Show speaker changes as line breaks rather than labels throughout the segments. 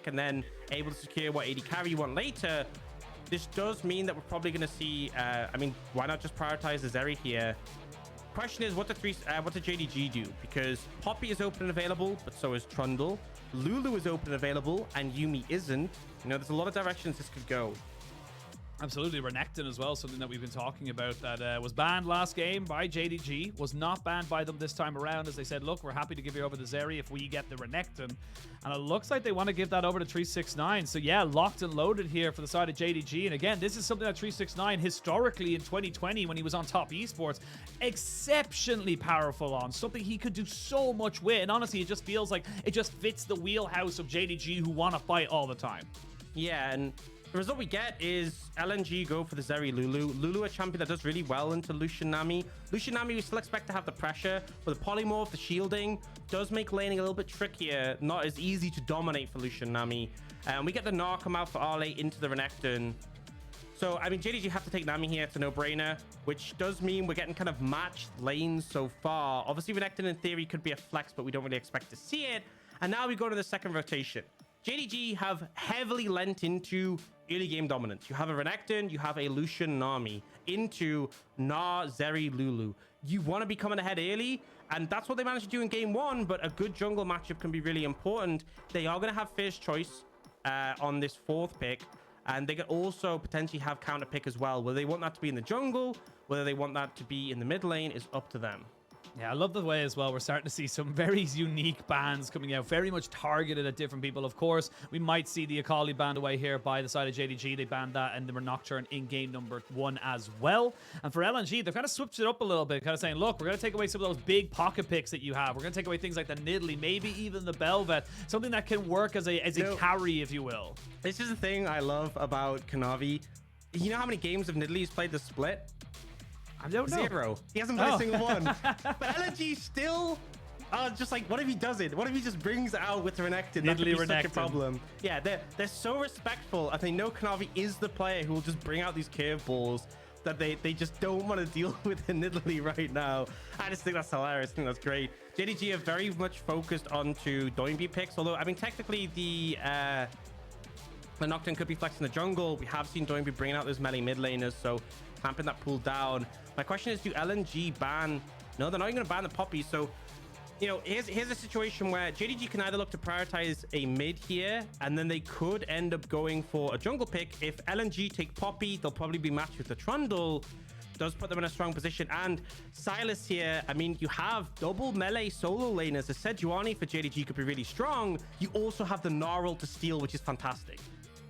pick and then able to secure what AD carry you want later, this does mean that we're probably going to see, I mean, why not just prioritize the Zeri here? Question is, what does JDG do? Because Poppy is open and available, but so is Trundle. Lulu is open and available, and Yuumi isn't. You know, there's a lot of directions this could go.
Absolutely. Renekton as well, something that we've been talking about that was banned last game by JDG, was not banned by them this time around, as they said, look, we're happy to give you over the Zeri if we get the Renekton. And it looks like they want to give that over to 369. So yeah, locked and loaded here for the side of JDG. And again, this is something that 369 historically in 2020 when he was on top esports, exceptionally powerful on. Something he could do so much with. And honestly, it just feels like it just fits the wheelhouse of JDG who want to fight all the time.
Yeah, and the result we get is LNG go for the Zeri Lulu. Lulu, a champion that does really well into Lucian Nami. Lucian Nami, we still expect to have the pressure, but the polymorph, the shielding, does make laning a little bit trickier. Not as easy to dominate for Lucian Nami. And we get the Gnar come out for Arlay into the Renekton. So, I mean, JDG have to take Nami here. It's a no-brainer, which does mean we're getting kind of matched lanes so far. Obviously, Renekton in theory could be a flex, but we don't really expect to see it. And now we go to the second rotation. JDG have heavily lent into early game dominance. You have a Renekton, you have a Lucian Nami into Gnar, Zeri, Lulu. You want to be coming ahead early, and that's what they managed to do in game one, but a good jungle matchup can be really important. They are going to have first choice on this fourth pick, and they could also potentially have counter pick as well. Whether they want that to be in the jungle, whether they want that to be in the mid lane is up to them.
Yeah, I love the way as well we're starting to see some very unique bans coming out, very much targeted at different people. Of course, we might see the Akali banned away here by the side of JDG. They banned that and they were Nocturne in game number 1 as well. And for LNG, they've kind of switched it up a little bit, kind of saying, look, we're going to take away some of those big pocket picks that you have. We're going to take away things like the Nidalee, maybe even the Bel'Veth, something that can work as a carry, if you will.
This is the thing I love about Kanavi. You know how many games of Nidalee he's played the split?
I don't know.
0. He hasn't played a single one. But LNG still just like, what if he does it? What if he just brings it out with Renekton? That could be such a problem. Yeah, they're so respectful, and they know Kanavi is the player who will just bring out these curveballs that they just don't want to deal with in Nidalee right now. I just think that's hilarious. I think that's great. JDG are very much focused onto Doinb picks, although, I mean, technically the Nocturne could be flexing the jungle. We have seen Doinb bringing out those melee mid laners, so clamping that pool down. My question is, do LNG ban? No, they're not even going to ban the Poppy. So, you know, here's a situation where JDG can either look to prioritize a mid here, and then they could end up going for a jungle pick. If LNG take Poppy, they'll probably be matched with the Trundle. Does put them in a strong position. And Sylas here, I mean, you have double melee solo laners. The Sejuani for JDG could be really strong. You also have the Gnarl to steal, which is fantastic.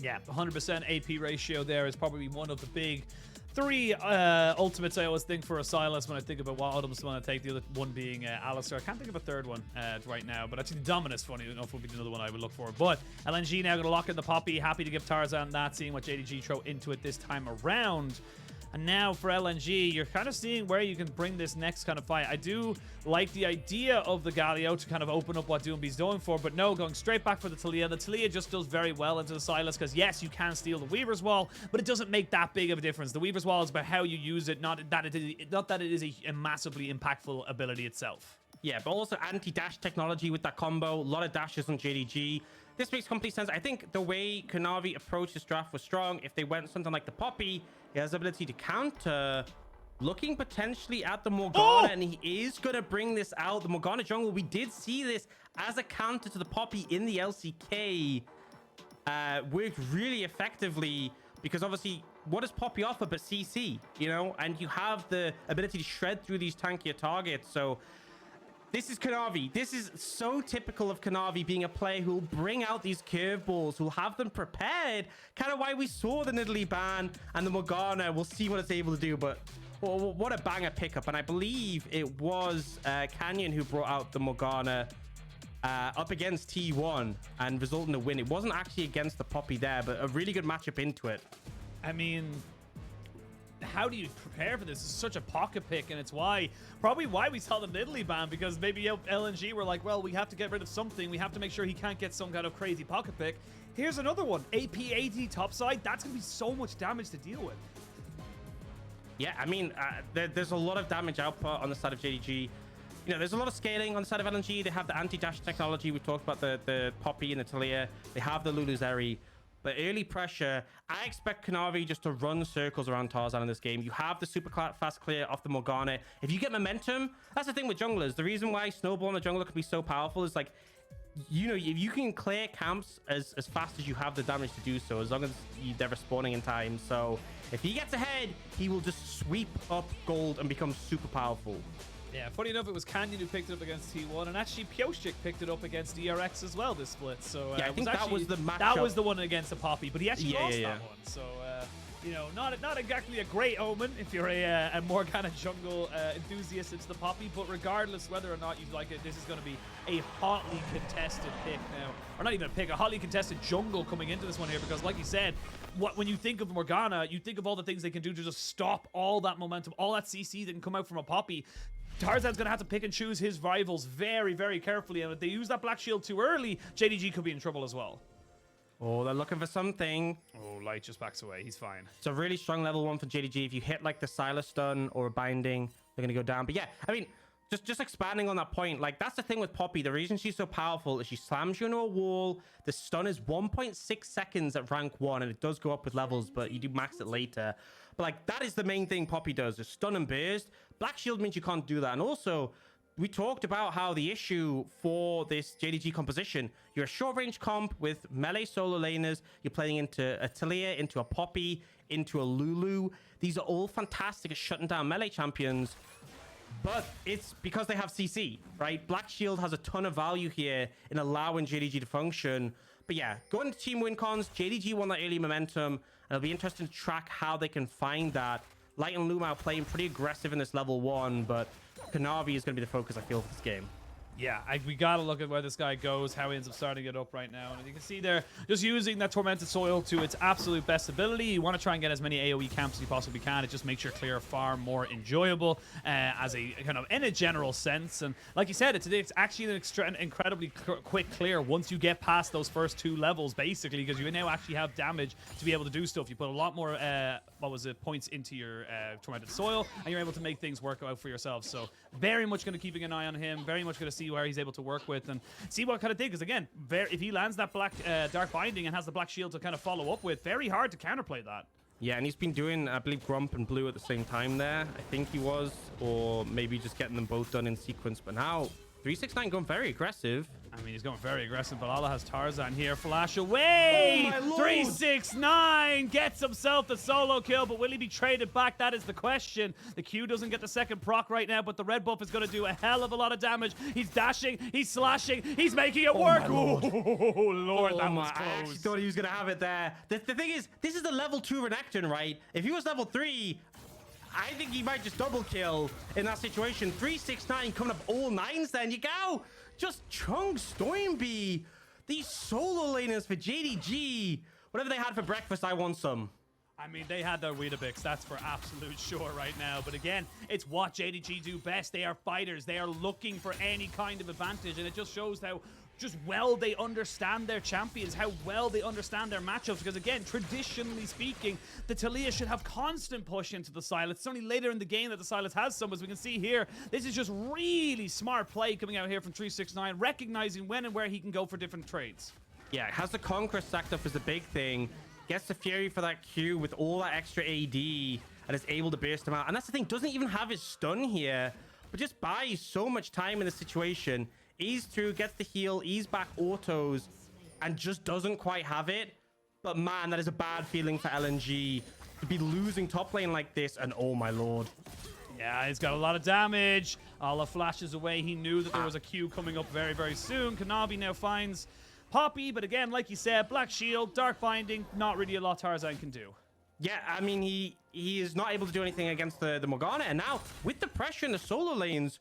Yeah, 100% AP ratio there is probably one of the big 3 ultimates I always think for a Sylas when I think about what items I want to take. The other one being Alistar. I can't think of a third one right now, but actually Dominus, funny enough, would be another one I would look for. But LNG now going to lock in the Poppy. Happy to give Tarzan that, seeing what JDG throw into it this time around. And now for LNG, you're kind of seeing where you can bring this next kind of fight. I do like the idea of the Galio to kind of open up what Doinb's going for, but no, going straight back for the Taliyah. The Taliyah just does very well into the Sylas, because yes, you can steal the Weaver's Wall, but it doesn't make that big of a difference. The Weaver's Wall is about how you use it, not that it is a massively impactful ability itself.
Yeah, but also anti-dash technology with that combo. A lot of dashes on JDG. This makes complete sense. I think the way Kanavi approached this draft was strong. If they went something like the Poppy, he has the ability to counter, looking potentially at the Morgana, and he is going to bring this out. The Morgana jungle, we did see this as a counter to the Poppy in the LCK. Worked really effectively, because obviously, what does Poppy offer but CC, you know? And you have the ability to shred through these tankier targets, so... This is Kanavi. This is so typical of Kanavi being a player who'll bring out these curveballs, who'll have them prepared. Kind of why we saw the Nidalee ban and the Morgana. We'll see what it's able to do, but what a banger pickup. And I believe it was Canyon who brought out the Morgana up against T1 and resulted in a win. It wasn't actually against the Poppy there, but a really good matchup into it.
I mean... how do you prepare for this? It's such a pocket pick, and it's probably why we saw the Nidalee ban, because maybe LNG were like, well, we have to get rid of something. We have to make sure he can't get some kind of crazy pocket pick. Here's another one. AP-AD topside. That's going to be so much damage to deal with.
Yeah, I mean, there's a lot of damage output on the side of JDG. you know, there's a lot of scaling on the side of LNG. They have the anti-dash technology. We talked about the Poppy and the Taliyah. They have the Lulu Zeri. But early pressure, I expect Kanavi just to run circles around Tarzan in this game. You have the super fast clear off the Morgana. If you get momentum, that's the thing with junglers. The reason why Snowball on the jungler can be so powerful is like, you know, if you can clear camps as fast as you have the damage to do so, as long as they're respawning in time. So if he gets ahead, he will just sweep up gold and become super powerful.
Yeah, funny enough, it was Canyon who picked it up against T1, and actually Pyosik picked it up against ERX as well this split. So
yeah, I think that was the matchup.
That was the one against the Poppy, but he actually lost that one. So you know, not exactly a great omen if you're a Morgana jungle enthusiast into the Poppy, but regardless whether or not you like it, this is going to be a hotly contested pick now, or not even a pick, a hotly contested jungle coming into this one here, because like you said, when you think of Morgana, you think of all the things they can do to just stop all that momentum, all that CC that can come out from a Poppy. Tarzan's going to have to pick and choose his rivals very, very carefully, and if they use that Black Shield too early, JDG could be in trouble as well.
Oh, they're looking for something.
Oh, Light just backs away. He's fine.
It's a really strong level 1 for JDG. If you hit like the Sylas stun or a binding, they're going to go down. But yeah, I mean, just expanding on that point, like that's the thing with Poppy. The reason she's so powerful is she slams you into a wall. The stun is 1.6 seconds at rank 1, and it does go up with levels, but you do max it later. But like that is the main thing Poppy does, is stun and burst. Black Shield means you can't do that. And also, we talked about how the issue for this JDG composition, you're a short range comp with melee solo laners, you're playing into a Taliyah, into a Poppy, into a Lulu. These are all fantastic at shutting down melee champions, but it's because they have CC, right? Black Shield has a ton of value here in allowing JDG to function. But yeah, going to team win cons, JDG won that early momentum, and it'll be interesting to track how they can find that. Light and Luma are playing pretty aggressive in this level 1, but Kanavi is going to be the focus, I feel, for this game.
Yeah, we got to look at where this guy goes, how he ends up starting it up right now. And you can see there, just using that Tormented Soil to its absolute best ability. You want to try and get as many AoE camps as you possibly can. It just makes your clear far more enjoyable as a kind of in a general sense. And like you said, it's actually an incredibly quick clear once you get past those first 2 levels, basically, because you now actually have damage to be able to do stuff. You put a lot more, points into your Tormented Soil, and you're able to make things work out for yourself. So very much going to keeping an eye on him, very much going to see where he's able to work with and see what kind of thing, because again, if he lands that black dark binding and has the Black Shield to kind of follow up with, very hard to counterplay that.
Yeah, and he's been doing, I believe, Grump and Blue at the same time there. I think he was, or maybe just getting them both done in sequence. But now 369 going very aggressive.
I mean, he's going very aggressive, but Allah has Tarzan here. Flash away!
Oh,
369 gets himself the solo kill, but will he be traded back? That is the question. The Q doesn't get the second proc right now, but the red buff is going to do a hell of a lot of damage. He's dashing, he's slashing, he's making it work.
Oh,
Lord, that was close.
I actually thought he was going to have it there. The thing is, this is the level 2 Renekton, right? If he was level 3... I think he might just double kill in that situation. 369 coming up all 9s then. Yagao just chunks Doinb. These solo laners for JDG. Whatever they had for breakfast, I want some.
I mean, they had their Weetabix, that's for absolute sure right now. But again, it's what JDG do best. They are fighters. They are looking for any kind of advantage, and it just shows how just well they understand their champions, how well they understand their matchups. Because again, traditionally speaking, the Taliyah should have constant push into the Sylas. It's only later in the game that the Sylas has some, as we can see here. This is just really smart play coming out here from 369, recognizing when and where he can go for different trades.
Yeah, it has the Conqueror stacked up as the big thing. Gets the Fury for that Q with all that extra AD, and is able to burst him out. And that's the thing, doesn't even have his stun here, but just buys so much time in this situation. Ease through, gets the heal, ease back autos, and just doesn't quite have it. But man, that is a bad feeling for LNG to be losing top lane like this, and oh my lord.
Yeah, he's got a lot of damage. Allah flashes away. He knew that there was a Q coming up very, very soon. Kanavi now finds Poppy, but again, like you said, Black Shield, Dark Binding, not really a lot Tarzan can do.
Yeah, I mean, he is not able to do anything against the Morgana, and now with the pressure in the solo lanes,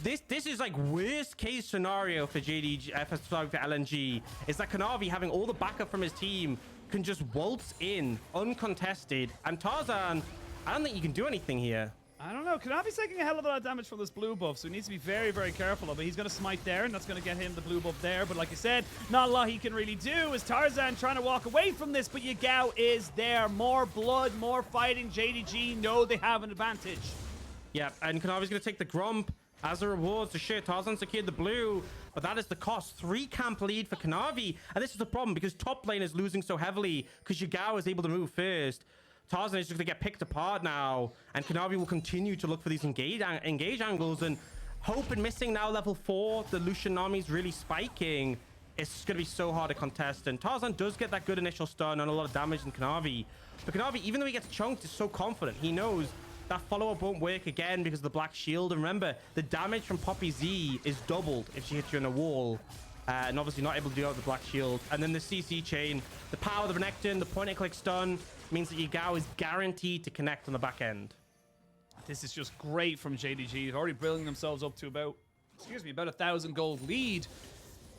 this is like worst case scenario for JDG, for LNG, is that Kanavi, having all the backup from his team, can just waltz in uncontested, and Tarzan, I don't think you can do anything here.
I don't know. Kanavi's taking a hell of a lot of damage from this blue buff, so he needs to be very, very careful of it. He's going to smite there, and that's going to get him the blue buff there. But like I said, not a lot he can really do. Is Tarzan trying to walk away from this, but Yagao is there. More blood, more fighting. JDG know they have an advantage.
Yeah, and Kanavi's going to take the Grump. As a reward, so sure, Tarzan secured the blue, but that is the cost. 3 camp lead for Kanavi, and this is the problem because top lane is losing so heavily because Yagao is able to move first. Tarzan is just going to get picked apart now, and Kanavi will continue to look for these engage angles, and Hope and missing now level 4. The Lucian Nami is really spiking. It's going to be so hard to contest, and Tarzan does get that good initial stun and a lot of damage in Kanavi. But Kanavi, even though he gets chunked, is so confident. He knows that follow-up won't work again because of the black shield. And remember, the damage from Poppy Z is doubled if she hits you in a wall. And obviously not able to do out the black shield. And then the CC chain, the power of the Renekton, the point-and-click stun means that Yagao is guaranteed to connect on the back end.
This is just great from JDG. They're already building themselves up to about 1,000 gold lead.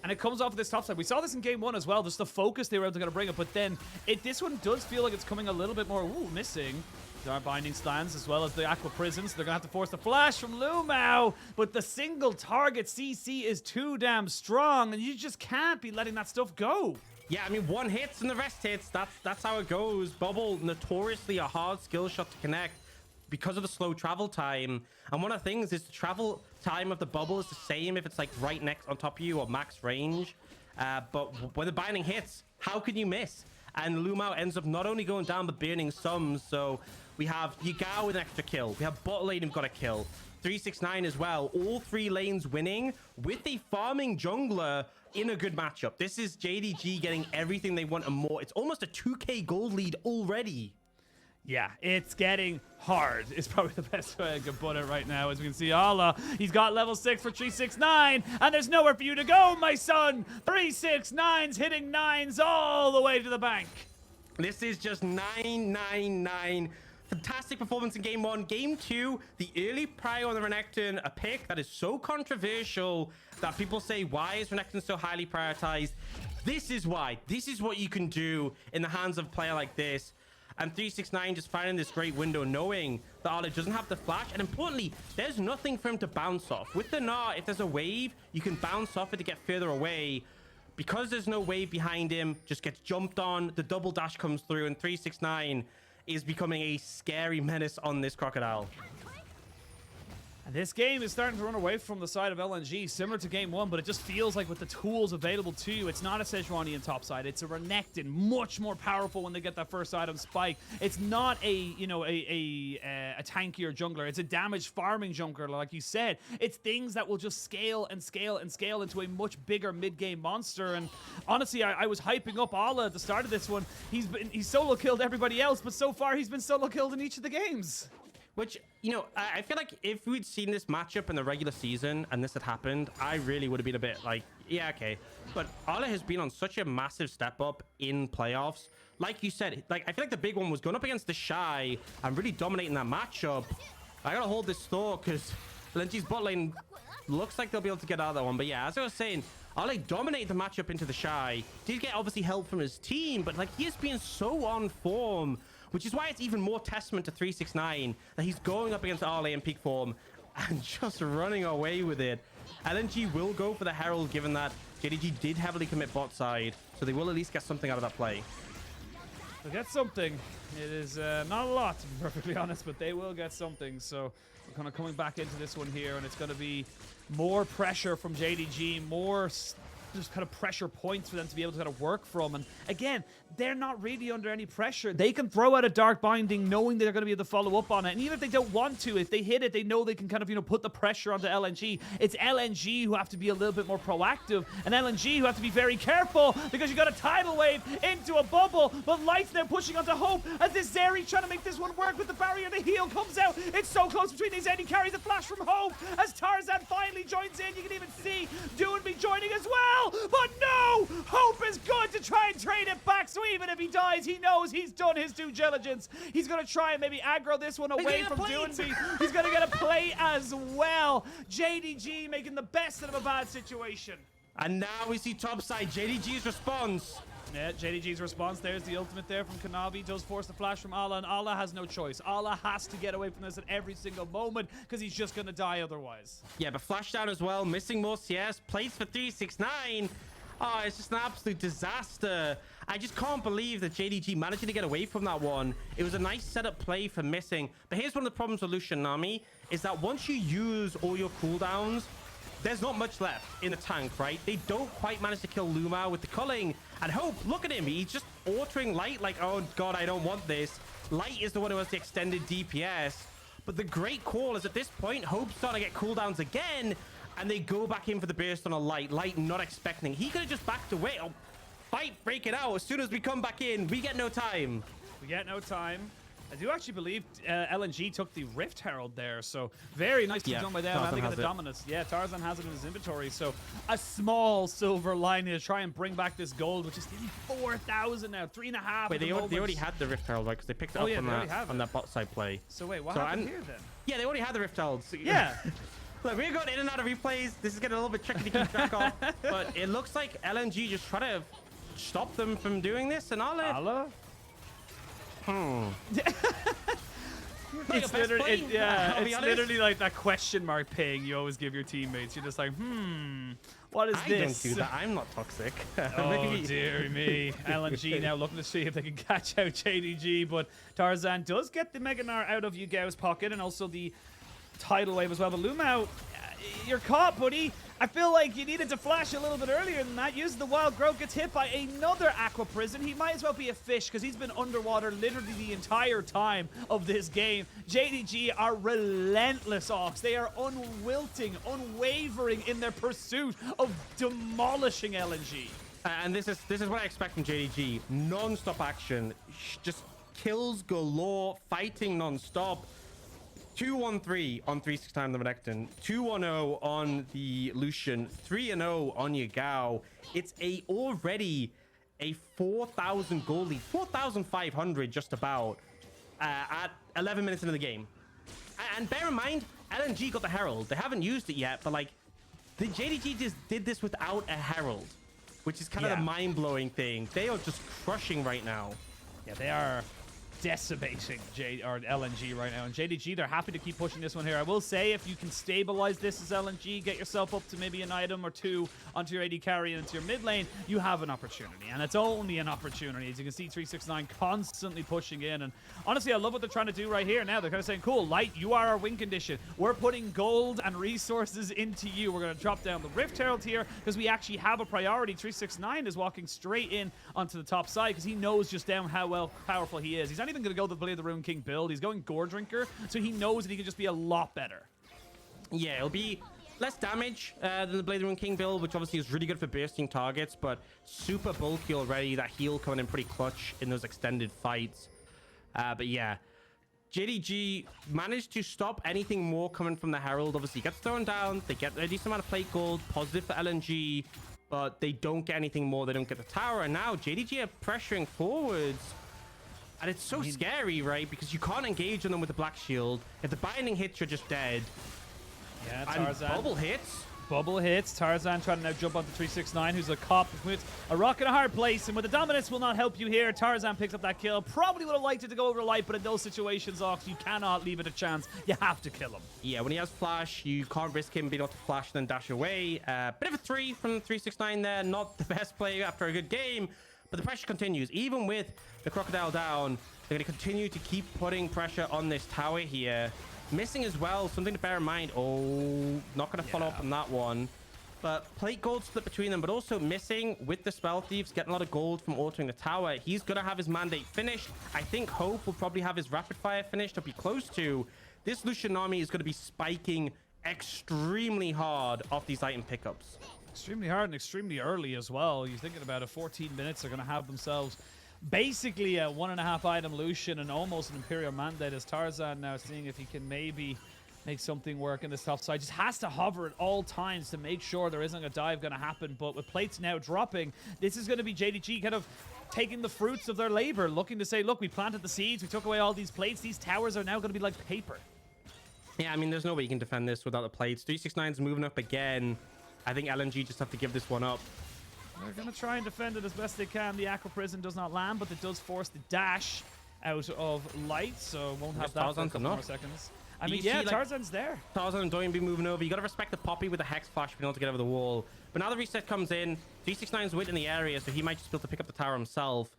And it comes off of this top side. We saw this in game 1 as well. Just the focus they were able to bring it. But then this one does feel like it's coming a little bit more. Ooh, missing. There are binding stands as well as the aqua prisons. They're going to have to force the flash from Lumao. But the single target CC is too damn strong. And you just can't be letting that stuff go.
Yeah, I mean, one hits and the rest hits. That's how it goes. Bubble, notoriously a hard skill shot to connect because of the slow travel time. And one of the things is the travel time of the bubble is the same if it's like right next on top of you or max range. But when the binding hits, how can you miss? And Lumao ends up not only going down but burning some. So we have Yagao with an extra kill. We have bot lane who've got a kill. 369 as well. All 3 lanes winning with a farming jungler in a good matchup. This is JDG getting everything they want and more. It's almost a 2k gold lead already.
Yeah, it's getting hard. It's probably the best way I can put it right now. As we can see, Allah, he's got level 6 for 369, and there's nowhere for you to go, my son. 369's hitting 9s all the way to the bank.
This is just 999. Fantastic performance in game 1. Game 2, the early prio on the Renekton, a pick that is so controversial that people say, why is Renekton so highly prioritized? This is why. This is what you can do in the hands of a player like this. And 369 just finding this great window, knowing that Olive doesn't have the flash. And importantly, there's nothing for him to bounce off. With the Gnar, if there's a wave, you can bounce off it to get further away. Because there's no wave behind him, just gets jumped on. The double dash comes through, and 369 is becoming a scary menace on this Crocodile.
And this game is starting to run away from the side of LNG, similar to game 1, but it just feels like with the tools available to you, it's not a Sejuanian topside, it's a Renekton, much more powerful when they get that first item spike. It's not a tankier jungler, it's a damage farming jungler, like you said. It's things that will just scale and scale and scale into a much bigger mid-game monster. And honestly, I was hyping up Allah at the start of this one. He's solo killed everybody else, but so far he's been solo killed in each of the games.
Which, you know, I feel like if we'd seen this matchup in the regular season and this had happened, I really would have been a bit like, yeah, okay. But Arla has been on such a massive step up in playoffs. Like you said, like I feel like the big one was going up against the Shy and really dominating that matchup. I gotta hold this thought because LNG's bot lane looks like they'll be able to get out of that one. But yeah, as I was saying, Arla dominated the matchup into the Shy. Did get obviously help from his team, but like he has been so on form. Which is why it's even more testament to 369 that he's going up against Arle in peak form and just running away with it. LNG will go for the Herald, given that JDG did heavily commit bot side, so they will at least get something out of that play.
They'll get something. It is not a lot, to be perfectly honest, but they will get something. So we're kind of coming back into this one here, and it's going to be more pressure from JDG, more just kind of pressure points for them to be able to kind of work from. And again, they're not really under any pressure. They can throw out a dark binding knowing they're going to be able to follow up on it. And even if they don't want to, if they hit it, they know they can kind of, you know, put the pressure onto LNG. It's LNG who have to be a little bit more proactive, and LNG who have to be very careful because you got a tidal wave into a bubble. But Light's now pushing onto Hope as this Zeri trying to make this one work with the barrier. The heal comes out. It's so close between these AD carries. The flash from Hope as Tarzan finally joins in. You can even see Doinb joining as well. But no! Hope is good to try and trade it back, so even if he dies, he knows he's done his due diligence. He's going to try and maybe aggro this one away from Doinb. He's going to get a play as well. JDG making the best out of a bad situation.
And now we see topside, JDG's response.
Yeah, JDG's response. There's the ultimate there from Kanavi. Does force the flash from Allah, and Allah has no choice. Allah has to get away from this at every single moment because he's just going to die otherwise.
Yeah, but flash down as well. Missing more CS. Plays for 369. Oh, it's just an absolute disaster. I just can't believe that JDG managed to get away from that one. It was a nice setup play for missing. But here's one of the problems with Lucian Nami, is that once you use all your cooldowns, there's not much left in the tank, right? They don't quite manage to kill Luma with the culling. And Hope, look at him. He's just altering Light like, oh, God, I don't want this. Light is the one who has the extended DPS. But the great call is at this point, Hope's starting to get cooldowns again. And they go back in for the burst on a Light. Light not expecting. He could have just backed away. Oh, fight, break it out. As soon as we come back in, we get no time.
We get no time. I do actually believe LNG took the Rift Herald there, so very nicely done by them. They got the dominance. Yeah, Tarzan has it in his inventory, so a small silver lining to try and bring back this gold, which is 4,000 now, 3.5.
Wait, they already had the Rift Herald, right? Because they picked it up on that bot side play.
So wait, what happened here then?
Yeah, they already had the Rift Herald. So,
yeah.
Look, we're going in and out of replays. This is getting a little bit tricky to keep track of, but it looks like LNG just try to stop them from doing this, and
It's literally like that question mark ping you always give your teammates. You're just like, what is this?
I don't do that. I'm not toxic.
Oh, dear me. LNG now looking to see if they can catch out JDG, but Tarzan does get the Mega Gnar out of Yagao's pocket and also the tidal wave as well. But Lumao, you're caught, buddy. I feel like you needed to flash a little bit earlier than that. Uses the wild growth, gets hit by another aqua prison. He might as well be a fish because he's been underwater literally the entire time of this game. JDG are relentless Aux. They are unwilting, unwavering in their pursuit of demolishing LNG.
And this is what I expect from JDG. Non-stop action, just kills galore, fighting non-stop. 2-1-3 on 369 the Renekton, 2-1-0 on the Lucian, 3-0 on Yagao. It's already a 4,000 goal lead, 4,500 just about at 11 minutes into the game. And bear in mind, LNG got the Herald. They haven't used it yet, but like the JDG just did this without a Herald, which is kind of the mind-blowing thing. They are just crushing right now.
Yeah, they are decimating LNG right now, and JDG, they're happy to keep pushing this one here. I will say, if you can stabilize this as LNG, get yourself up to maybe an item or two onto your AD carry and into your mid lane, you have an opportunity, and it's only an opportunity. As you can see, 369 constantly pushing in, and honestly, I love what they're trying to do right here. Now they're kind of saying, cool, Light, you are our win condition. We're putting gold and resources into you. We're going to drop down the Rift Herald here because we actually have a priority. 369 is walking straight in onto the top side because he knows just down how powerful he is. He's not even going to go to play the Rune King build. He's going Gore Drinker, so he knows that he can just be a lot better.
Yeah, it'll be less damage than the Blade Rune King build, which obviously is really good for bursting targets, but super bulky already. That heal coming in pretty clutch in those extended fights. But yeah, JDG managed to stop anything more coming from the Herald. Obviously, he gets thrown down. They get a decent amount of plate gold, positive for LNG, but they don't get anything more. They don't get the tower, and now JDG are pressuring forwards. And it's so scary, right? Because you can't engage on them with the Black Shield. If the binding hits, you're just dead.
Yeah, Tarzan.
And bubble hits.
Bubble hits. Tarzan trying to now jump onto 369, who's a cop with a rock in a hard place. And with the dominance will not help you here. Tarzan picks up that kill. Probably would have liked it to go over Light, but in those situations, Aux, you cannot leave it a chance. You have to kill him. Yeah,
when he has flash, you can't risk him being able to flash and then dash away. Bit of a 3 from 369 there. Not the best play after a good game. But the pressure continues. Even with the Crocodile down, they're going to continue to keep putting pressure on this tower here. Missing as well, something to bear in mind. Oh, not going to follow up on that one. But plate gold split between them, but also missing with the Spell Thieves, getting a lot of gold from altering the tower. He's going to have his mandate finished. I think Hope will probably have his rapid fire finished or be close to. This Lucian Nami is going to be spiking extremely hard off these item pickups.
Extremely hard and extremely early as well. You're thinking about it, 14 minutes. They're going to have themselves basically a 1.5 item Lucian and almost an Imperial Mandate, as Tarzan now seeing if he can maybe make something work in this top side. Just has to hover at all times to make sure there isn't a dive going to happen. But with plates now dropping, this is going to be JDG kind of taking the fruits of their labor, looking to say, look, we planted the seeds, we took away all these plates. These towers are now going to be like paper.
Yeah, I mean, there's no way you can defend this without the plates. 369's moving up again. I think LNG just have to give this one up.
They're going to try and defend it as best they can. The Aqua Prison does not land, but it does force the dash out of Light, so won't have that for a couple more seconds. I mean, yeah, Tarzan's there.
Tarzan and Doinb moving over. You got to respect the Poppy with the Hex Flash being able to get over the wall. But now the reset comes in. 369's wit in the area, so he might just be able to pick up the tower himself.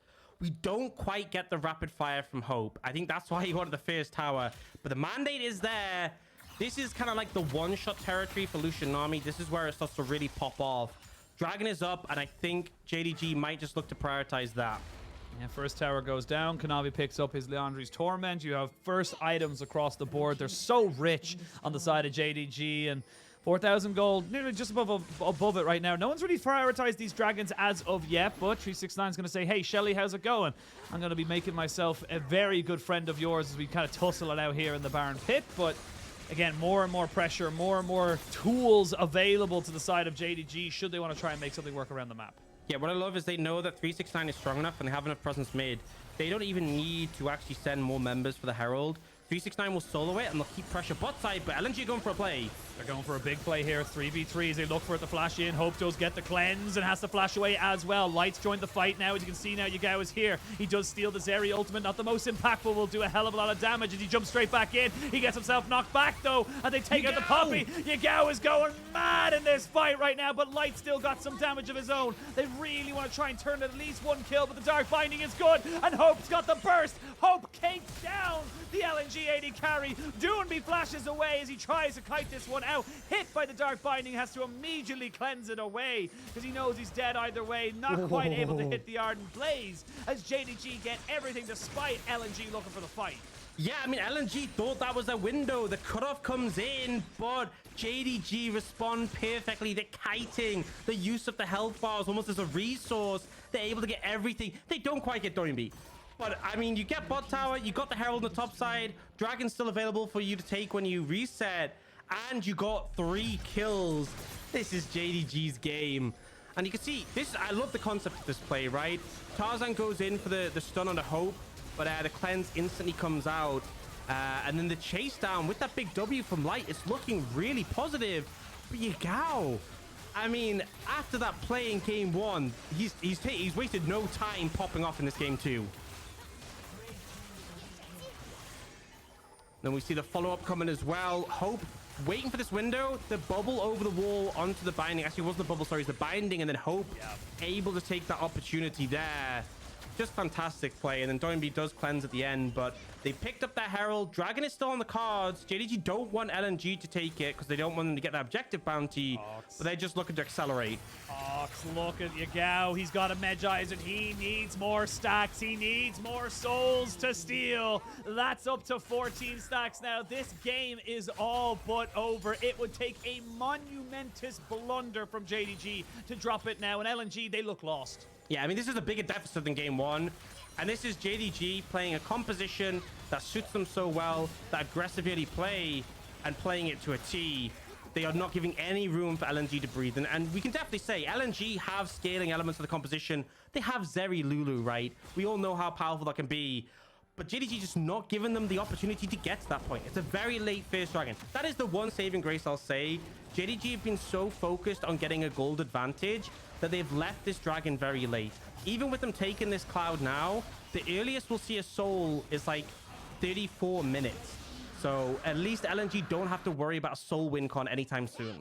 We don't quite get the rapid fire from Hope. I think that's why he wanted the first tower. But the mandate is there. This is kind of like the one-shot territory for Lucian Nami. This is where it starts to really pop off. Dragon is up, and I think JDG might just look to prioritize that.
Yeah, first tower goes down. Kanavi picks up his Leandri's Torment. You have first items across the board. They're so rich on the side of JDG, and 4,000 gold, nearly just above it right now. No one's really prioritized these dragons as of yet, but 369 is going to say, hey, Shelly, how's it going? I'm going to be making myself a very good friend of yours as we kind of tussle it out here in the Baron Pit, but again, more and more pressure, more and more tools available to the side of JDG should they want to try and make something work around the map.
Yeah, what I love is they know that 369 is strong enough and they have enough presence mid. They don't even need to actually send more members for the Herald. 369 will solo it and they'll keep pressure bot side, but LNG going for a play.
They're going for a big play here. 3v3 as they look for it to flash in. Hope does get the cleanse and has to flash away as well. Lights joined the fight now. As you can see now, Yagao is here. He does steal the Zeri ultimate. Not the most impactful. Will do a hell of a lot of damage as he jumps straight back in. He gets himself knocked back though, and they take out the Poppy. Yagao is going mad in this fight right now, but Light still got some damage of his own. They really want to try and turn at least one kill, but the Dark Binding is good, and Hope's got the burst. Hope cakes down the LNG AD carry. Doinb flashes away as he tries to kite this one out. Hit by the Dark Binding, has to immediately cleanse it away because he knows he's dead either way. Not quite able to hit the Ardent Blaze as JDG get everything despite LNG looking for the fight.
Yeah, I mean, LNG thought that was a window. The cutoff comes in, but JDG respond perfectly. The kiting, the use of the health bars almost as a resource. They're able to get everything. They don't quite get Doinb. But, I mean, you get bot tower, you got the Herald on the top side, Dragon's still available for you to take when you reset, and you got 3 kills. This is JDG's game. And you can see, I love the concept of this play, right? Tarzan goes in for the stun on the Hope, but the cleanse instantly comes out. And then the chase down with that big W from Light is looking really positive. But Yagao, I mean, after that play in game 1, he's wasted no time popping off in this game 2. Then we see the follow-up coming as well. Hope waiting for this window. The bubble over the wall onto the binding. Actually, it wasn't the bubble, sorry. It's the binding, and then Hope able to take that opportunity there. Just fantastic play. And then Doinb does cleanse at the end, but they picked up that Herald. Dragon is still on the cards. JDG don't want LNG to take it because they don't want them to get that objective bounty, but they're just looking to accelerate.
Look at Yagao. He's got a Medjai's and he needs more stacks. He needs more souls to steal. That's up to 14 stacks now. This game is all but over. It would take a monumentous blunder from JDG to drop it now. And LNG, they look lost.
Yeah, I mean, this is a bigger deficit than game 1. And this is JDG playing a composition that suits them so well, that aggressive early play and playing it to a T. They are not giving any room for LNG to breathe. And we can definitely say LNG have scaling elements of the composition. They have Zeri Lulu, right? We all know how powerful that can be. But JDG just not giving them the opportunity to get to that point. It's a very late first dragon. That is the one saving grace I'll say. JDG have been so focused on getting a gold advantage that they've left this dragon very late. Even with them taking this cloud now, the earliest we'll see a soul is like 34 minutes. So at least LNG don't have to worry about a soul win con anytime soon.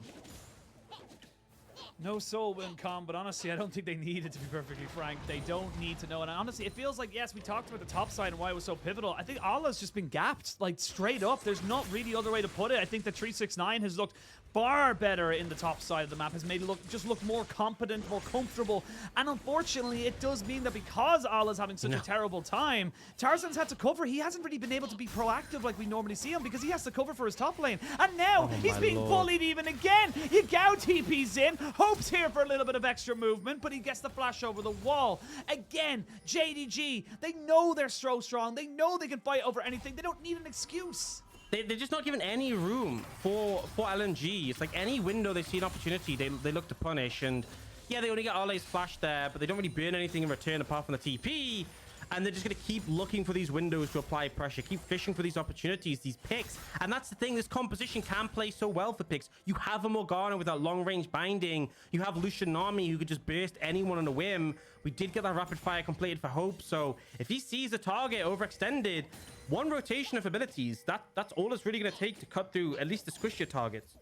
No soul win con, but honestly, I don't think they need it, to be perfectly frank. They don't need to know. And honestly, it feels like, yes, we talked about the top side and why it was so pivotal. I think Allah's just been gapped, like, straight up. There's not really other way to put it. I think that 369 has looked far better in the top side of the map, has made it look more competent, more comfortable. And unfortunately, it does mean that because Allah's having such a terrible time, Tarzan's had to cover. He hasn't really been able to be proactive like we normally see him because he has to cover for his top lane. And now he's being bullied even again. Yagao TP's in. Hope's here for a little bit of extra movement, but he gets the flash over the wall. Again, JDG, they know they're so strong. They know they can fight over anything. They don't need an excuse.
They're just not given any room for LNG. It's like any window they see an opportunity, they look to punish. And yeah, they only get Ole's flash there, but they don't really burn anything in return apart from the TP. and they're just going to keep looking for these windows to apply pressure, keep fishing for these opportunities, these picks. And that's the thing, this composition can play so well for picks. You have a Morgana with that long-range binding. You have Lucian Nami who could just burst anyone on a whim. We did get that rapid fire completed for Hope, so if he sees a target overextended, one rotation of abilities, that's all it's really going to take to cut through at least the squishier targets.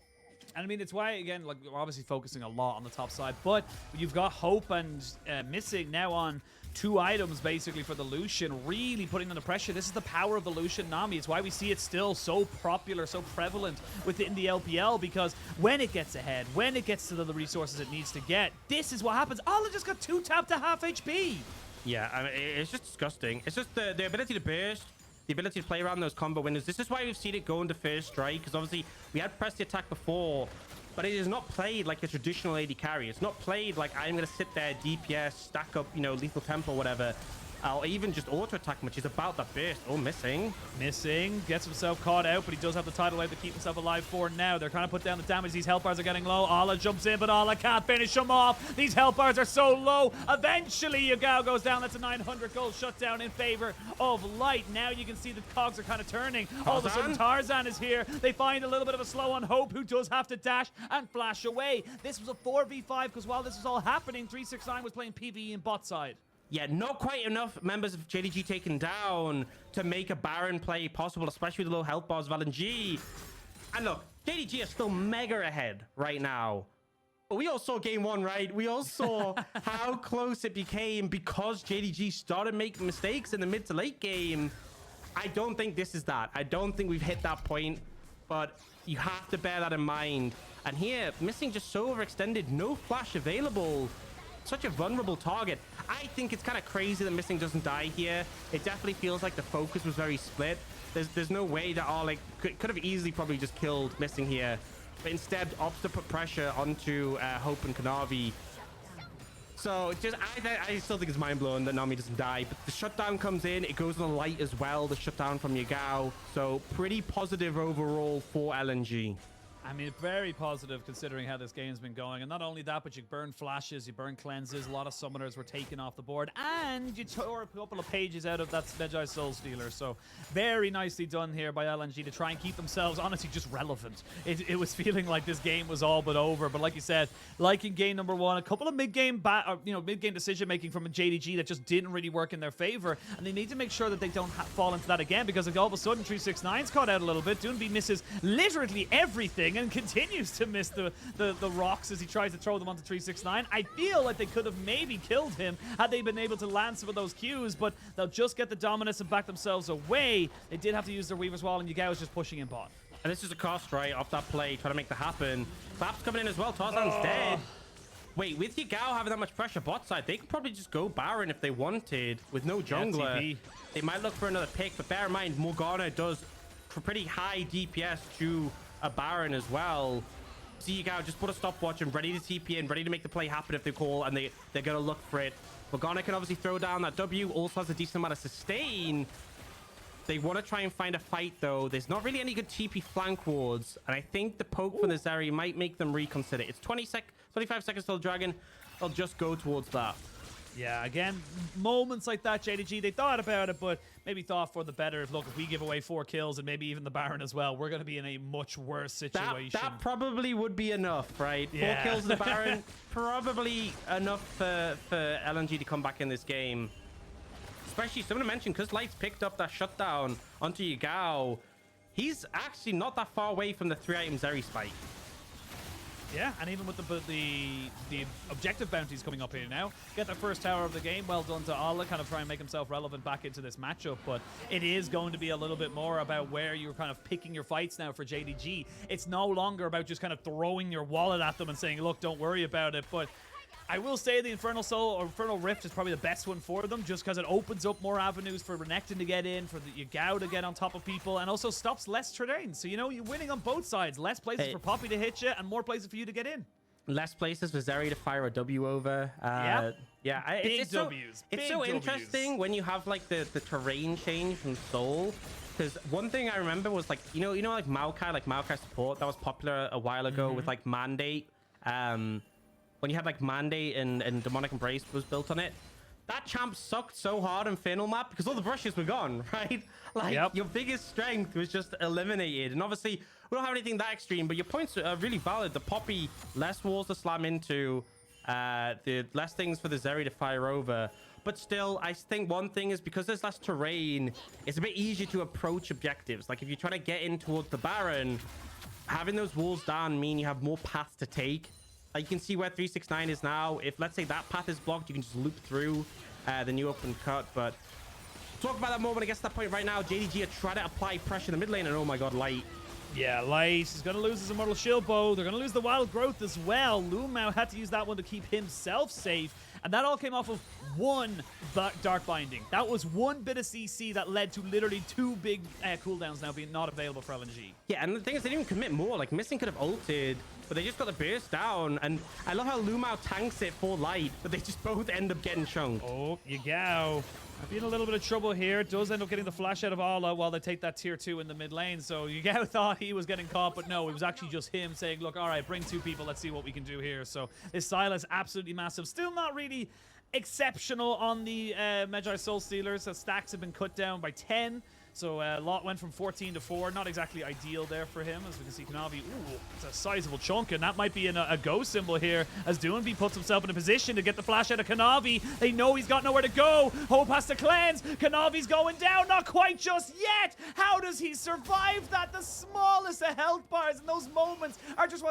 And I mean, it's why, again, like, we're obviously focusing a lot on the top side, but you've got Hope and Missing now on 2 items, basically, for the Lucian, really putting under pressure. This is the power of the Lucian Nami. It's why we see it still so popular, so prevalent within the LPL, because when it gets ahead, when it gets to the resources it needs to get, this is what happens. Ola just got 2 tapped to half HP.
Yeah, I mean, it's just disgusting. It's just the ability to burst, the ability to play around those combo windows. This is why we've seen it go into first strike, because obviously we had pressed the attack before, but it is not played like a traditional AD carry. It's not played like I'm going to sit there, DPS, stack up, you know, lethal tempo, whatever, or even just auto attack, which is about the burst. Oh, Missing
gets himself caught out, but he does have the tidal wave to keep himself alive for now. They're trying to put down the damage. These health bars are getting low. Ola jumps in, but Ola can't finish him off. These health bars are so low. Eventually, Yagao goes down. That's a 900 gold shutdown in favor of Light. Now you can see the cogs are kind of turning. All of a sudden, Tarzan is here. They find a little bit of a slow on Hope, who does have to dash and flash away. This was a 4v5, because while this was all happening, 369 was playing PvE in bot side.
Yeah, not quite enough members of JDG taken down to make a Baron play possible, especially with the low health bars of LNG. And look, JDG are still mega ahead right now. But we all saw game 1, right? We all saw how close it became because JDG started making mistakes in the mid to late game. I don't think this is that. I don't think we've hit that point, but you have to bear that in mind. And here, Missing just so overextended, no flash available. Such a vulnerable target. I think it's kind of crazy that Missing doesn't die here. It definitely feels like the focus was very split. There's no way that Arlic could have easily probably just killed Missing here, but instead opts to put pressure onto Hope and Kanavi. So just I still think it's mind-blowing that Nami doesn't die, but the shutdown comes in. It goes on the Light as well, the shutdown from Yagao. So pretty positive overall for LNG.
I mean, very positive considering how this game's been going. And not only that, but you burn flashes, you burn cleanses. A lot of summoners were taken off the board. And you tore a couple of pages out of that Veggie Soul Stealer. So very nicely done here by LNG to try and keep themselves, honestly, just relevant. It was feeling like this game was all but over. But like you said, like in game number 1, a couple of mid-game mid-game decision-making from a JDG that just didn't really work in their favor. And they need to make sure that they don't fall into that again, because if all of a sudden 369's caught out a little bit, Doinb misses literally everything and continues to miss the rocks as he tries to throw them onto 369. I feel like they could have maybe killed him had they been able to land some of those Qs, but they'll just get the dominance and back themselves away. They did have to use their Weaver's Wall, and Yagao is just pushing in bot.
And this is a cost, right, off that play, trying to make that happen. Clap's coming in as well. Tarzan's dead. Wait, with Yagao having that much pressure bot side, they could probably just go Baron if they wanted with no jungler.
Yeah,
they might look for another pick, but bear in mind, Morgana does pretty high DPS to a Baron as well. See Yagao just put a stopwatch and ready to TP in, ready to make the play happen if they call, and they're going to look for it. Morgana can obviously throw down that W, also has a decent amount of sustain. They want to try and find a fight, though. There's not really any good TP flank wards, and I think the poke from the Zeri might make them reconsider. It's 25 seconds till the Dragon. They'll just go towards that.
Yeah, again, moments like that, JDG, they thought about it, but maybe thought for the better. If we give away 4 kills and maybe even the Baron as well, we're going to be in a much worse situation.
That probably would be enough, right? Yeah. 4 kills and the Baron, probably enough for LNG to come back in this game. Especially, someone mentioned, because Light's picked up that shutdown onto Yagao, he's actually not that far away from the 3-item Zeri spike.
Yeah, and even with the objective bounties coming up here now, get the first tower of the game. Well done to Ola, kind of try and make himself relevant back into this matchup. But it is going to be a little bit more about where you're kind of picking your fights now for JDG. It's no longer about just kind of throwing your wallet at them and saying, look, don't worry about it. But I will say the Infernal Soul or Infernal Rift is probably the best one for them, just because it opens up more avenues for Renekton to get in, for the Yagao to get on top of people, and also stops less terrain. So, you know, you're winning on both sides. Less places for Poppy to hit you, and more places for you to get in. Less places for Zeri to fire a W over.
Yeah, it's so interesting when you have like the terrain change from Soul. Because one thing I remember was like, you know, like Maokai support that was popular a while ago with like Mandate. When you had like Mandate and Demonic Embrace was built on it. that champ sucked so hard in final map because all the brushes were gone, right? Like, your biggest strength was just eliminated. And obviously, we don't have anything that extreme, but your points are really valid. The Poppy, less walls to slam into, the less things for the Zeri to fire over. But still, I think one thing is because there's less terrain, it's a bit easier to approach objectives. Like, if you're trying to get in towards the Baron, having those walls down mean you have more paths to take. You can see where 369 is now. If, let's say, that path is blocked, you can just loop through the new open cut. But talk about that moment. I guess at that point right now, JDG are trying to apply pressure in the mid lane. And oh my god, Light.
Yeah, Light is going to lose his Immortal Shield Bow. They're going to lose the Wild Growth as well. Lumao had to use that one to keep himself safe. And that all came off of one Dark Binding. That was one bit of CC that led to literally 2 big cooldowns now being not available for LNG.
Yeah, and the thing is, they didn't even commit more. Like, Missing could have ulted, but they just got the burst down. And I love how Lumao tanks it for Light, but they just both end up getting chunked.
Oh, Yagao. I've been in a little bit of trouble here. Does end up getting the flash out of Ala while they take that tier 2 in the mid lane. So Yagao thought he was getting caught, but no, it was actually just him saying, look, all right, bring 2 people. Let's see what we can do here. So this Sylas absolutely massive. Still not really exceptional on the Magi Soul Stealers. The stacks have been cut down by 10. So Lot went from 14 to 4. Not exactly ideal there for him. As we can see, Kanavi, ooh, it's a sizable chunk. And that might be a go symbol here as Doinb puts himself in a position to get the flash out of Kanavi. They know he's got nowhere to go. Hope has to cleanse. Kanavi's going down. Not quite just yet. How does he survive that? The smallest of health bars in those moments are just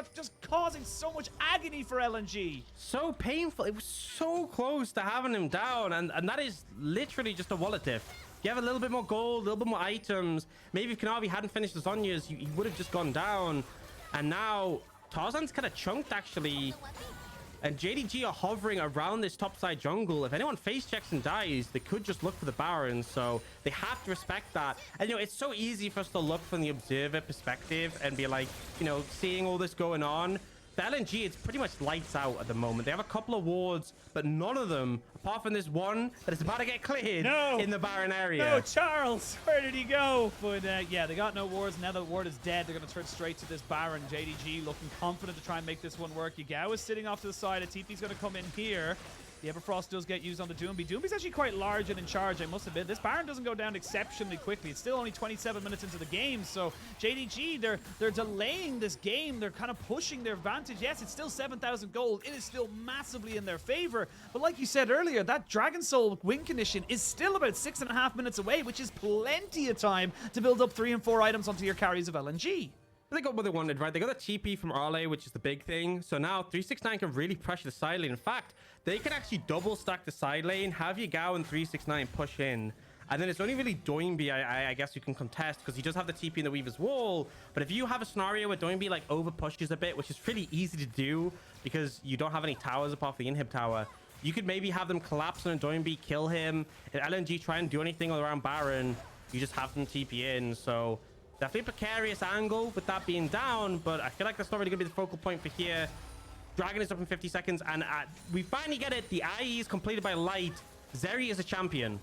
causing so much agony for LNG.
So painful. It was so close to having him down. And that is literally just a wallet diff. You have a little bit more gold, a little bit more items. Maybe if Kanavi hadn't finished the Zhonya's, he would have just gone down. And now Tarzan's kind of chunked, actually. And JDG are hovering around this topside jungle. If anyone face checks and dies, they could just look for the Baron. So they have to respect that. And, you know, it's so easy for us to look from the observer perspective and be like, you know, seeing all this going on. The LNG, it's pretty much lights out at the moment. They have a couple of wards, but none of them, apart from this one that is about to get cleared in the Baron area.
No, Charles, where did he go? But yeah, they got no wards. Now the ward is dead. They're going to turn straight to this Baron. JDG looking confident to try and make this one work. Yagao is sitting off to the side. A TP's going to come in here. The Everfrost does get used on the Doinb. Doinb's actually quite large and in charge, I must admit. This Baron doesn't go down exceptionally quickly. It's still only 27 minutes into the game, so JDG, they're delaying this game. They're kind of pushing their advantage. Yes, it's still 7,000 gold. It is still massively in their favor. But like you said earlier, that Dragon Soul win condition is still about 6.5 minutes away, which is plenty of time to build up 3 and 4 items onto your carries of LNG.
They got what they wanted, right? They got the TP from Arle, which is the big thing. So now 369 can really pressure the side lane. In fact, they can actually double stack the side lane, have Yagao and 369 push in. And then it's only really Doinb, I guess, you can contest because he does have the TP in the Weaver's Wall. But if you have a scenario where Doinb like over pushes a bit, which is pretty easy to do because you don't have any towers apart from the inhib tower, you could maybe have them collapse on Doinb, kill him. If LNG try and do anything around Baron, you just have them TP in. So definitely a precarious angle with that being down, but I feel like that's not really going to be the focal point for here. Dragon is up in 50 seconds, and we finally get it. The IE is completed by Light. Zeri is a champion.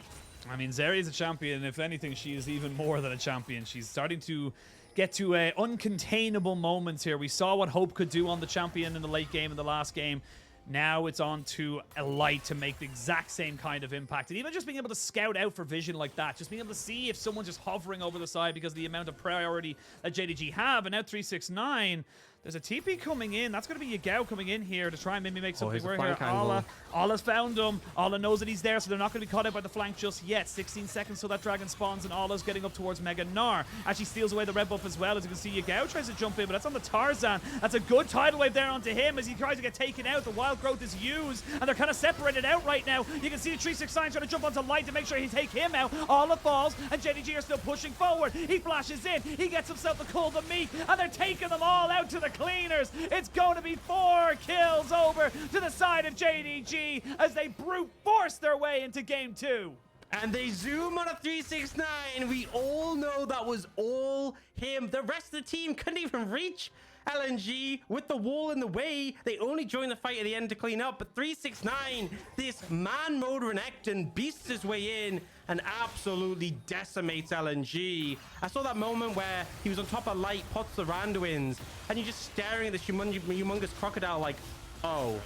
I mean, Zeri is a champion. If anything, she is even more than a champion. She's starting to get to uncontainable moments here. We saw what Hope could do on the champion in the late game, in the last game. Now it's on to a Light to make the exact same kind of impact. And even just being able to scout out for vision like that, just being able to see if someone's just hovering over the side because of the amount of priority that JDG have. And now 369, there's a TP coming in. That's going to be Yagao coming in here to try and maybe make something work here. Ala's found him. Ala knows that he's there, so they're not going to be caught out by the flank just yet. 16 seconds till that dragon spawns, and Ala's getting up towards Mega Gnar. Actually steals away the red buff as well. As you can see, Yagao tries to jump in, but that's on the Tarzan. That's a good tidal wave there onto him as he tries to get taken out. The wild growth is used, and they're kind of separated out right now. You can see the 369 trying to jump onto Light to make sure he take him out. Ala falls, and JDG are still pushing forward. He flashes in. He gets himself the cold of meat, and they're taking them all out to the cleaners. It's going to be 4 kills over to the side of JDG as they brute force their way into game 2.
And they zoom on a 369. We all know that was all him. The rest of the team couldn't even reach LNG with the wall in the way. They only joined the fight at the end to clean up. But 369, this man mode Renekton beasts his way in and absolutely decimates LNG. I saw that moment where he was on top of Light, pots the Randuins, and you're just staring at this humongous crocodile like, oh.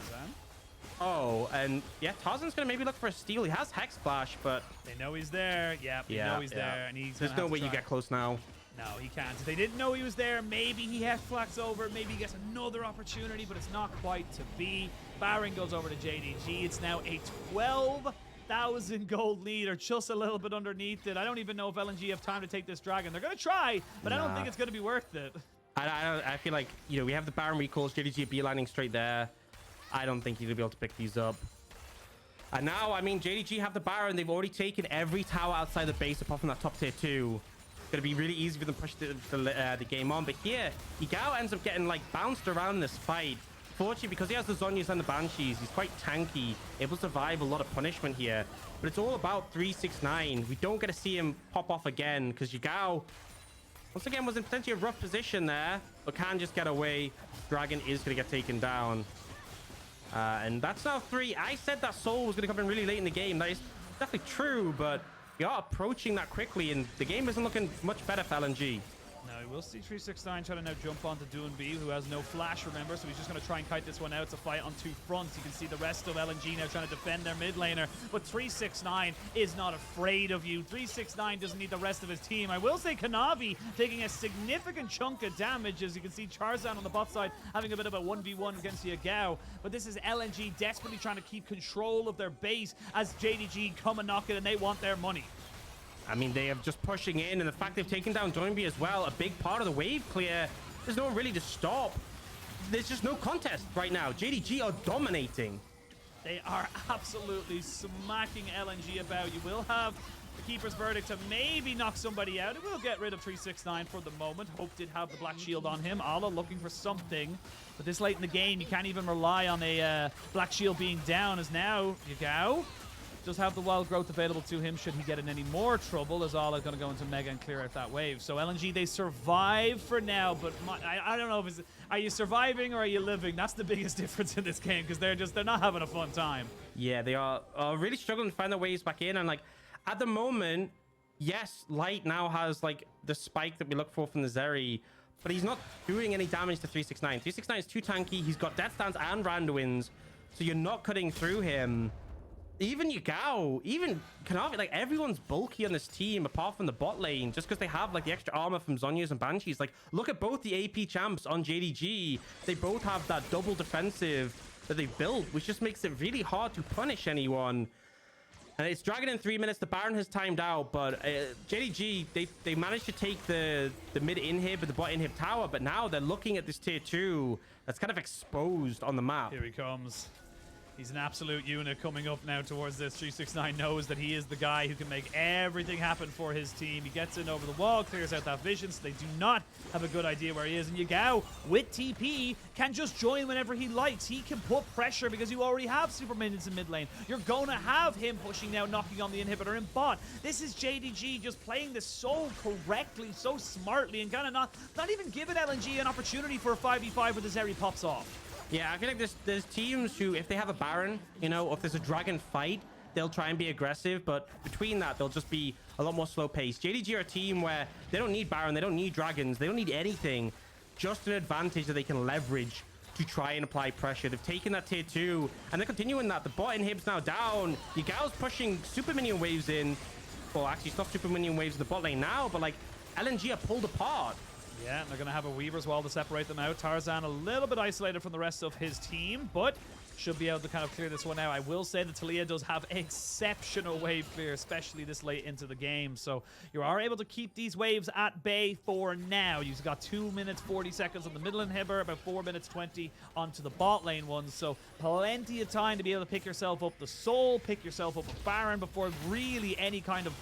Oh, and yeah, Tarzan's gonna maybe look for a steal. He has Hex Flash, but
they know he's there. Yep, they know he's there, and he's.
There's no way you get close now.
No, he can't. If they didn't know he was there, maybe he Hex Flash over. Maybe he gets another opportunity, but it's not quite to be. Baron goes over to JDG. It's now a 12,000 gold lead, or just a little bit underneath it. I don't even know if LNG have time to take this dragon. They're gonna try, but I don't think it's gonna be worth it.
I feel like, you know, we have the Baron recalls, JDG beelining straight there. I don't think he's gonna be able to pick these up. And now, I mean, JDG have the Baron. They've already taken every tower outside the base apart from that top tier 2. It's gonna be really easy for them to push the game on. But here, Yagao ends up getting like bounced around in this fight. Fortunately, because he has the Zhonyas and the Banshees, he's quite tanky, able to survive a lot of punishment here. But it's all about 369. We don't get to see him pop off again because Yagao, once again, was in potentially a rough position there, but can just get away. Dragon is going to get taken down. And that's now 3. I said that Soul was going to come in really late in the game. That is definitely true, but we are approaching that quickly, and the game isn't looking much better for LNG.
Now, we'll see 369 trying to now jump onto Doinb, who has no flash, remember, so he's just going to try and kite this one out. It's a fight on 2 fronts. You can see the rest of LNG now trying to defend their mid laner, but 369 is not afraid of you. 369 doesn't need the rest of his team. I will say Kanavi taking a significant chunk of damage, as you can see Tarzan on the bot side having a bit of a 1v1 against Yagao, but this is LNG desperately trying to keep control of their base as JDG come and knock it, and they want their money.
I mean, they are just pushing in, and the fact they've taken down Doinb as well, a big part of the wave clear. There's no one really to stop. There's just no contest right now. JDG are dominating.
They are absolutely smacking LNG about. You will have the Keeper's Verdict to maybe knock somebody out. It will get rid of 369 for the moment. Hope did have the Black Shield on him. Ala looking for something. But this late in the game, you can't even rely on a Black Shield being down, as now Yagao does have the wild growth available to him should he get in any more trouble, as Ala going to go into Mega and clear out that wave. So LNG, they survive for now, but I don't know if it's, are you surviving or are you living? That's the biggest difference in this game, because they're not having a fun time.
Yeah, they are really struggling to find their ways back in, and like at the moment, yes, Light now has like the spike that we look for from the Zeri, but he's not doing any damage to 369. 369 is too tanky. He's got Death Stance and Randuin's, so you're not cutting through him. Even Yagao, even Kanavi, like everyone's bulky on this team apart from the bot lane, just because they have like the extra armor from Zhonya's and Banshees. Like, look at both the AP champs on JDG. They both have that double defensive that they've built, which just makes it really hard to punish anyone. And it's Dragon in 3 minutes. The Baron has timed out, but JDG, they managed to take the mid inhib and the bot inhib tower, but now they're looking at this tier 2 that's kind of exposed on the map.
Here he comes. He's an absolute unit coming up now towards this. 369 knows that he is the guy who can make everything happen for his team. He gets in over the wall, clears out that vision, so they do not have a good idea where he is. And Yagao, with TP, can just join whenever he likes. He can put pressure because you already have super minions in mid lane. You're going to have him pushing now, knocking on the inhibitor in bot. This is JDG just playing this so correctly, so smartly, and kind of not even giving LNG an opportunity for a 5v5 where the Zeri pops off.
Yeah, I feel like there's teams who, if they have a Baron, you know, or if there's a Dragon fight, they'll try and be aggressive, but between that, they'll just be a lot more slow paced. JDG are a team where they don't need Baron, they don't need Dragons, they don't need anything, just an advantage that they can leverage to try and apply pressure. They've taken that tier 2, and they're continuing that. The bot inhib's now down. Yagao's pushing super minion waves in. Well, actually, it's not super minion waves in the bot lane now, but like, LNG are pulled apart.
Yeah, and they're going to have a Weaver's Wall to separate them out. Tarzan a little bit isolated from the rest of his team, but should be able to kind of clear this one out. I will say that Taliyah does have exceptional wave clear, especially this late into the game. So you are able to keep these waves at bay for now. You've got 2 minutes, 40 seconds on the middle inhibitor, about 4 minutes, 20 onto the bot lane ones. So plenty of time to be able to pick yourself up the Soul, pick yourself up a Baron before really any kind of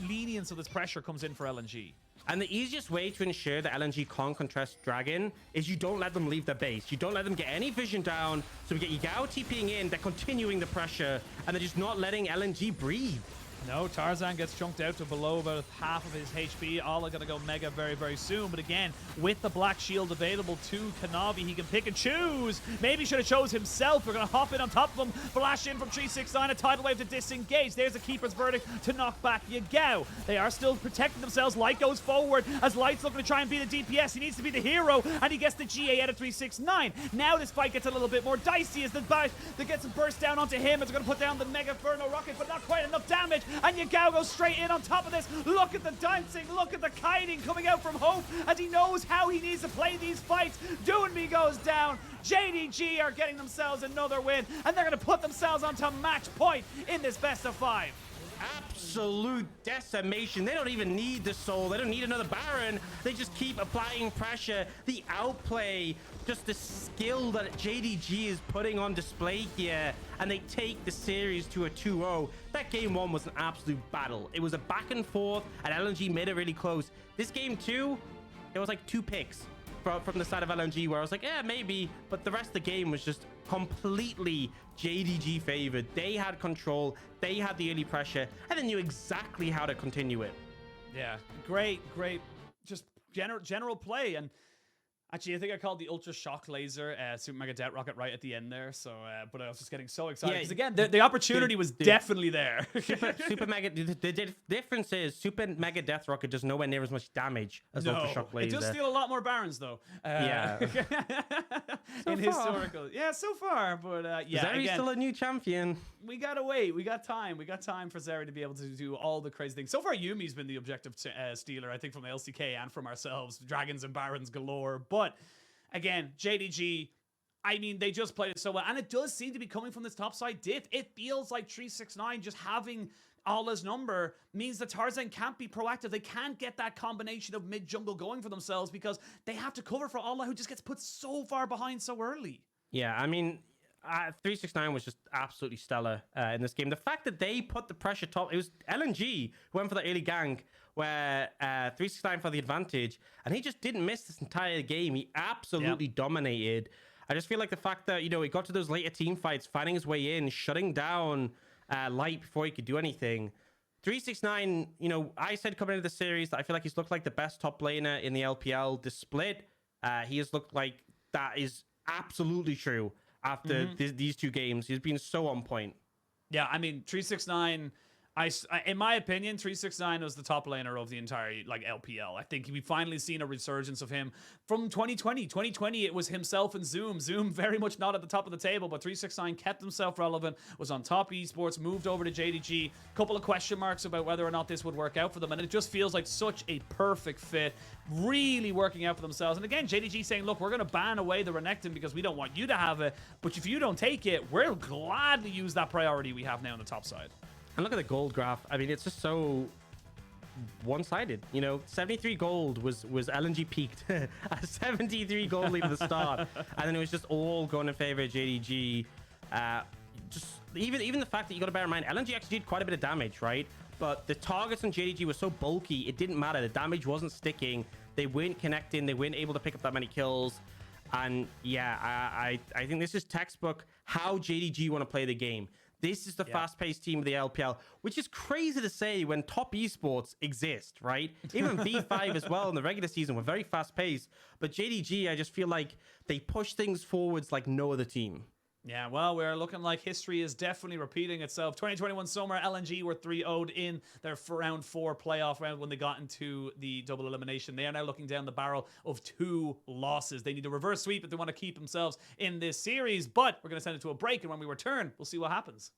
lenience of this pressure comes in for LNG.
And the easiest way to ensure that LNG can't contest Dragon is you don't let them leave their base. You don't let them get any vision down. So we get Yagao TPing in, they're continuing the pressure, and they're just not letting LNG breathe.
No, Tarzan gets chunked out to below about half of his HP. Alla gonna go mega very, very soon. But again, with the black shield available to Kanavi, he can pick and choose. Maybe should have chose himself. We're gonna hop in on top of him. Flash in from 369, a tidal wave to disengage. There's a keeper's verdict to knock back Yagao. They are still protecting themselves. Light goes forward as Light's looking to try and be the DPS. He needs to be the hero, and he gets the GA out of 369. Now this fight gets a little bit more dicey as the that gets burst down onto him. It's gonna put down the Mega Inferno rocket, but not quite enough damage. And Yagao goes straight in on top of this. Look at the dancing, look at the kiting coming out from Hope as he knows how he needs to play these fights. Doinb goes down. JDG are getting themselves another win, and they're going to put themselves onto match point in this best of 5.
Absolute decimation. They don't even need the soul. They don't need another Baron. They just keep applying pressure. The outplay, just the skill that JDG is putting on display here, and they take the series to a 2-0. That game 1 was an absolute battle. It was a back and forth, and LNG made it really close. This game 2, it was like 2 picks from the side of LNG, where I was like, yeah, maybe, but the rest of the game was just completely JDG favored. They had control, they had the early pressure, and they knew exactly how to continue it.
Yeah, great, just general play. And actually, I think I called the Ultra Shock Laser Super Mega Det Rocket right at the end there. So, but I was just getting so excited because again, the opportunity was definitely there.
Super Mega. The difference is Super Mega Death Rocket does nowhere near as much damage as Ultra Shock Laser.
It does steal a lot more Barons though.
Yeah.
In historical, yeah, so far. But yeah,
Zeri's still a new champion.
We gotta wait. We got time. We got time for Zeri to be able to do all the crazy things. So far, Yumi's been the objective stealer, I think, from the LCK and from ourselves. Dragons and Barons galore. But again, JDG, I mean, they just played it so well. And it does seem to be coming from this top side diff. It feels like 369 just having Allah's number means that Tarzan can't be proactive. They can't get that combination of mid-jungle going for themselves because they have to cover for Allah, who just gets put so far behind so early. Yeah,
I mean, 369 was just absolutely stellar in this game. The fact that they put the pressure top, it was LNG who went for the early gank where 369 for the advantage, and he just didn't miss this entire game. He absolutely dominated. I just feel like the fact that, you know, he got to those later team fights, finding his way in, shutting down Light before he could do anything. 369, you know, I said coming into the series that I feel like he's looked like the best top laner in the LPL. The split, he has looked like that is absolutely true after these 2 games. He's been so on point.
Yeah, I mean, 369, in my opinion, 369 was the top laner of the entire LPL. I think we've finally seen a resurgence of him from 2020. 2020, it was himself and Zoom. Zoom very much not at the top of the table, but 369 kept himself relevant, was on top esports, moved over to JDG. Couple of question marks about whether or not this would work out for them, and it just feels like such a perfect fit, really working out for themselves. And again, JDG saying, look, we're going to ban away the Renekton because we don't want you to have it, but if you don't take it, we'll gladly use that priority we have now on the top side.
And look at the gold graph. I mean, it's just so one-sided. You know, 73 gold was LNG peaked at 73 gold leading the start, and then it was just all going in favor of JDG. Just even the fact that you got to bear in mind, LNG actually did quite a bit of damage, right? But the targets on JDG were so bulky, it didn't matter. The damage wasn't sticking. They weren't connecting. They weren't able to pick up that many kills. And yeah, I think this is textbook how JDG want to play the game. This is the fast-paced team of the LPL, which is crazy to say when top esports exist, right? Even V5 as well in the regular season were very fast-paced. But JDG, I just feel like they push things forwards like no other team.
Yeah, well, we're looking like history is definitely repeating itself. 2021 summer, LNG were 3-0'd in their round 4 playoff round when they got into the double elimination. They are now looking down the barrel of 2 losses. They need a reverse sweep if they want to keep themselves in this series, but we're going to send it to a break, and when we return, we'll see what happens.